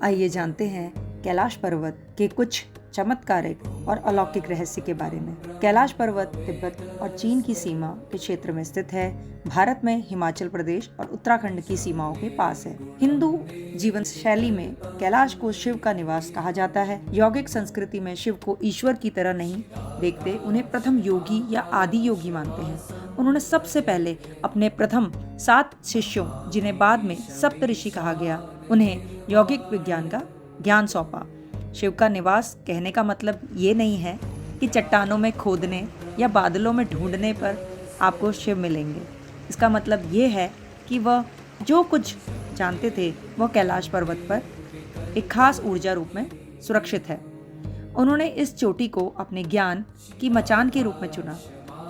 आइए जानते हैं कैलाश पर्वत के कुछ चमत्कारिक और अलौकिक रहस्य के बारे में। कैलाश पर्वत तिब्बत और चीन की सीमा के क्षेत्र में स्थित है। भारत में हिमाचल प्रदेश और उत्तराखंड की सीमाओं के पास है। हिंदू जीवन शैली में कैलाश को शिव का निवास कहा जाता है। यौगिक संस्कृति में शिव को ईश्वर की तरह नहीं देखते, उन्हें प्रथम योगी या आदि योगी मानते हैं। उन्होंने सबसे पहले अपने प्रथम 7 शिष्यों, जिन्हें बाद में सप्त ऋषि कहा गया, उन्हें यौगिक विज्ञान का ज्ञान सौंपा। शिव का निवास कहने का मतलब ये नहीं है कि चट्टानों में खोदने या बादलों में ढूंढने पर आपको शिव मिलेंगे। इसका मतलब ये है कि वह जो कुछ जानते थे वह कैलाश पर्वत पर एक खास ऊर्जा रूप में सुरक्षित है। उन्होंने इस चोटी को अपने ज्ञान की मचान के रूप में चुना।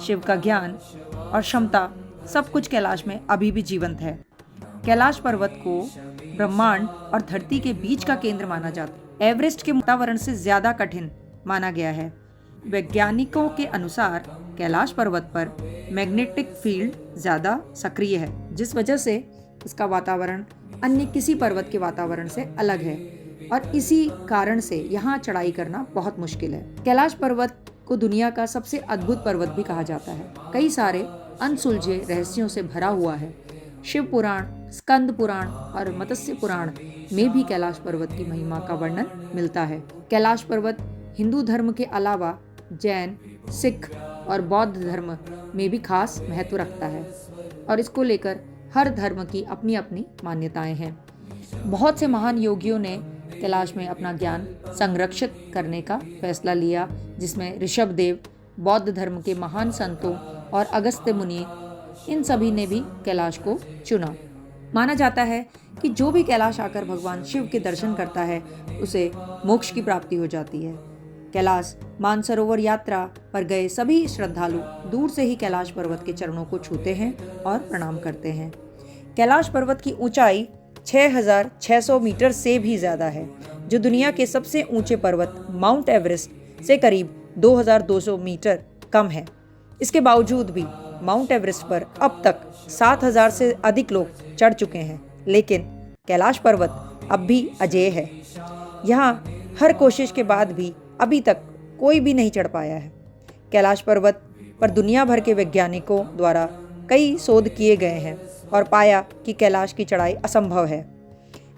शिव का ज्ञान और क्षमता सब कुछ कैलाश में अभी भी जीवंत है। कैलाश पर्वत को ब्रह्मांड और धरती के बीच का केंद्र माना जाता है। एवरेस्ट के वातावरण से ज्यादा कठिन माना गया है। वैज्ञानिकों के अनुसार कैलाश पर्वत पर मैग्नेटिक फील्ड ज्यादा सक्रिय है, जिस वजह से इसका वातावरण अन्य किसी पर्वत के वातावरण से अलग है और इसी कारण से यहाँ चढ़ाई करना बहुत मुश्किल है। कैलाश पर्वत को दुनिया का सबसे अद्भुत पर्वत भी कहा जाता है। कई सारे अनसुलझे रहस्यों से भरा हुआ है। शिव पुराण, स्कंद पुराण और मत्स्य पुराण में भी कैलाश पर्वत की महिमा का वर्णन मिलता है। कैलाश पर्वत हिंदू धर्म के अलावा जैन, सिख और बौद्ध धर्म में भी खास महत्व रखता है और इसको लेकर हर धर्म की अपनी अपनी मान्यताएं हैं। बहुत से महान योगियों ने कैलाश में अपना ज्ञान संरक्षित करने का फैसला लिया, जिसमें ऋषभ देव, बौद्ध धर्म के महान संतों और अगस्त्य मुनि, इन सभी ने भी कैलाश को चुना। माना जाता है कि जो भी कैलाश आकर भगवान शिव के दर्शन करता है उसे मोक्ष की प्राप्ति हो जाती है। कैलाश मानसरोवर यात्रा पर गए सभी श्रद्धालु दूर से ही कैलाश पर्वत के चरणों को छूते हैं और प्रणाम करते हैं। कैलाश पर्वत की ऊंचाई 6,600 मीटर से भी ज़्यादा है, जो दुनिया के सबसे ऊंचे पर्वत माउंट एवरेस्ट से करीब 2,200 मीटर कम है। इसके बावजूद भी माउंट एवरेस्ट पर अब तक 7,000 से अधिक लोग चढ़ चुके हैं, लेकिन कैलाश पर्वत अब भी अजेय है। यहाँ हर कोशिश के बाद भी अभी तक कोई भी नहीं चढ़ पाया है। कैलाश पर्वत पर दुनिया भर के वैज्ञानिकों द्वारा कई शोध किए गए हैं और पाया कि कैलाश की चढ़ाई असंभव है।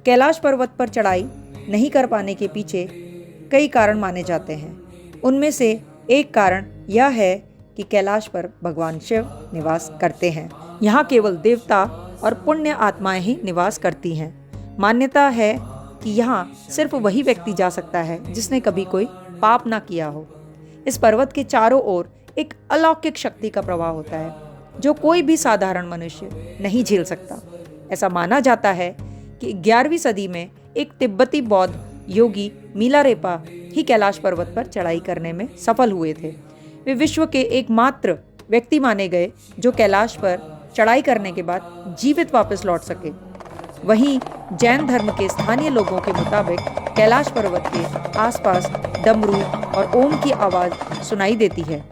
कैलाश पर्वत पर चढ़ाई नहीं कर पाने के पीछे कई कारण माने जाते हैं। उनमें से एक कारण यह है कि कैलाश पर भगवान शिव निवास करते हैं। यहाँ केवल देवता और पुण्य आत्माएं ही निवास करती हैं। मान्यता है कि यहाँ सिर्फ वही व्यक्ति जा सकता है जिसने कभी कोई पाप ना किया हो। इस पर्वत के चारों ओर एक अलौकिक शक्ति का प्रवाह होता है, जो कोई भी साधारण मनुष्य नहीं झेल सकता। ऐसा माना जाता है कि 11वीं सदी में एक तिब्बती बौद्ध योगी मिलारेपा ही कैलाश पर्वत पर चढ़ाई करने में सफल हुए थे। वे विश्व के एकमात्र व्यक्ति माने गए जो कैलाश पर चढ़ाई करने के बाद जीवित वापस लौट सके। वहीं जैन धर्म के स्थानीय लोगों के मुताबिक कैलाश पर्वत के आसपास डमरू और ओम की आवाज़ सुनाई देती है।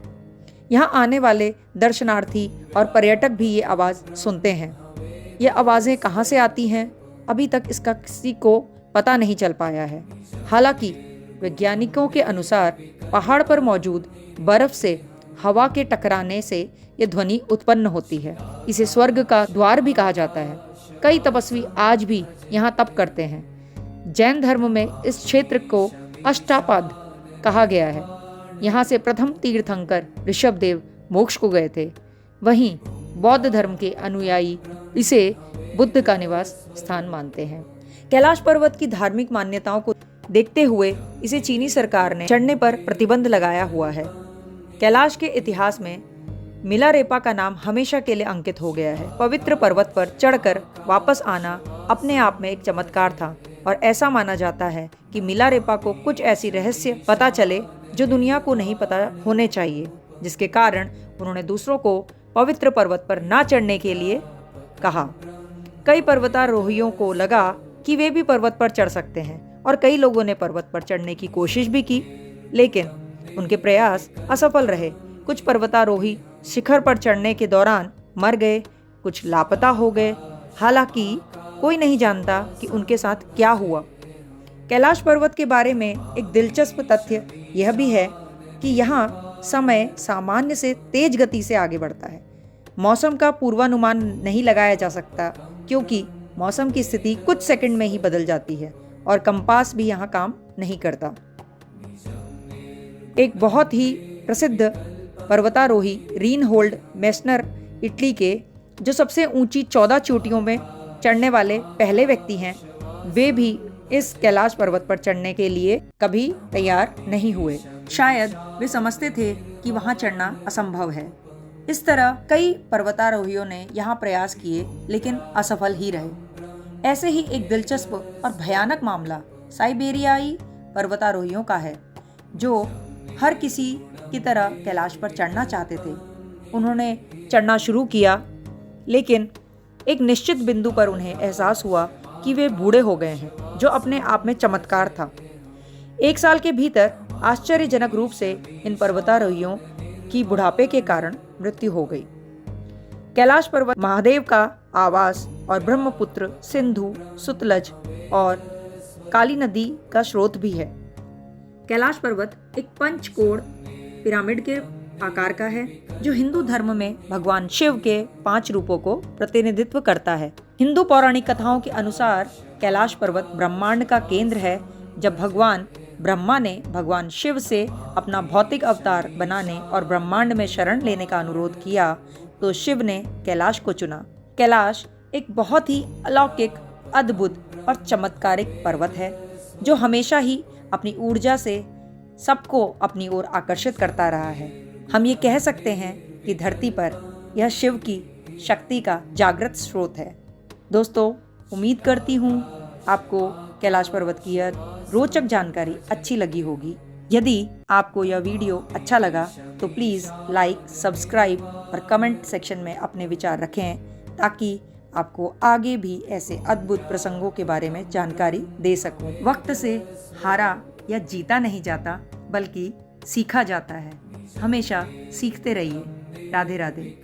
यहाँ आने वाले दर्शनार्थी और पर्यटक भी ये आवाज़ सुनते हैं। ये आवाज़ें कहाँ से आती हैं, अभी तक इसका किसी को पता नहीं चल पाया है। हालांकि वैज्ञानिकों के अनुसार पहाड़ पर मौजूद बर्फ से हवा के टकराने से ये ध्वनि उत्पन्न होती है। इसे स्वर्ग का द्वार भी कहा जाता है। कई तपस्वी आज भी यहाँ तप करते हैं। जैन धर्म में इस क्षेत्र को अष्टापद कहा गया है। यहाँ से प्रथम तीर्थंकर ऋषभ देव मोक्ष को गए थे। वहीं बौद्ध धर्म के अनुयायी इसे बुद्ध का निवास स्थान मानते हैं। कैलाश पर्वत की धार्मिक मान्यताओं को देखते हुए इसे चीनी सरकार ने चढ़ने पर प्रतिबंध लगाया हुआ है। कैलाश के इतिहास में मिलारेपा का नाम हमेशा के लिए अंकित हो गया है। पवित्र पर्वत पर चढ़कर वापस आना अपने आप में एक चमत्कार था और ऐसा माना जाता है कि मिलारेपा को कुछ ऐसी रहस्य पता चले जो दुनिया को नहीं पता होने चाहिए, जिसके कारण उन्होंने दूसरों को पवित्र पर्वत पर ना चढ़ने के लिए कहा। कई पर्वतारोहियों को लगा कि वे भी पर्वत पर चढ़ सकते हैं और कई लोगों ने पर्वत पर चढ़ने की कोशिश भी की, लेकिन उनके प्रयास असफल रहे। कुछ पर्वतारोही शिखर पर चढ़ने के दौरान मर गए, कुछ लापता हो गए हालांकि कोई नहीं जानता कि उनके साथ क्या हुआ। कैलाश पर्वत के बारे में एक दिलचस्प तथ्य यह भी है कि यहाँ समय सामान्य से तेज गति से आगे बढ़ता है। मौसम का पूर्वानुमान नहीं लगाया जा सकता क्योंकि मौसम की स्थिति कुछ सेकंड में ही बदल जाती है और कंपास भी यहाँ काम नहीं करता। एक बहुत ही प्रसिद्ध पर्वतारोही रीनहोल्ड मेस्नर इटली के, जो सबसे ऊंची 14 चोटियों में चढ़ने वाले पहले व्यक्ति हैं, वे भी इस कैलाश पर्वत पर चढ़ने के लिए कभी तैयार नहीं हुए। शायद वे समझते थे कि वहां चढ़ना असंभव है। इस तरह कई पर्वतारोहियों ने यहाँ प्रयास किए लेकिन असफल ही रहे। ऐसे ही एक दिलचस्प और भयानक मामला साइबेरियाई पर्वतारोहियों का है, जो हर किसी की तरह कैलाश पर चढ़ना चाहते थे। उन्होंने चढ़ना शुरू किया, लेकिन एक निश्चित बिंदु पर उन्हें एहसास हुआ कि वे बूढ़े हो गए हैं, जो अपने आप में चमत्कार था। 1 साल के भीतर आश्चर्यजनक रूप से इन पर्वतारोहियों की बुढ़ापे के कारण मृत्यु हो गई। कैलाश पर्वत महादेव का आवास और ब्रह्मपुत्र, सिंधु, सतलज और काली नदी का स्रोत भी है। कैलाश पर्वत एक पंचकोण पिरामिड के आकार का है, जो हिंदू धर्म में भगवान शिव के 5 रूपों को प्रतिनिधित्व करता है। हिंदू पौराणिक कथाओं के अनुसार कैलाश पर्वत ब्रह्मांड का केंद्र है। जब भगवान ब्रह्मा ने भगवान शिव से अपना भौतिक अवतार बनाने और ब्रह्मांड में शरण लेने का अनुरोध किया, तो शिव ने कैलाश को चुना। कैलाश एक बहुत ही अलौकिक, अद्भुत और चमत्कारिक पर्वत है, जो हमेशा ही अपनी ऊर्जा से सबको अपनी ओर आकर्षित करता रहा है। हम ये कह सकते हैं कि धरती पर यह शिव की शक्ति का जागृत स्रोत है। दोस्तों, उम्मीद करती हूँ आपको कैलाश पर्वत की यह रोचक जानकारी अच्छी लगी होगी। यदि आपको यह वीडियो अच्छा लगा तो प्लीज़ लाइक, सब्सक्राइब और कमेंट सेक्शन में अपने विचार रखें, ताकि आपको आगे भी ऐसे अद्भुत प्रसंगों के बारे में जानकारी दे सकूं। वक्त से हारा या जीता नहीं जाता, बल्कि सीखा जाता है। हमेशा सीखते रहिए। राधे राधे।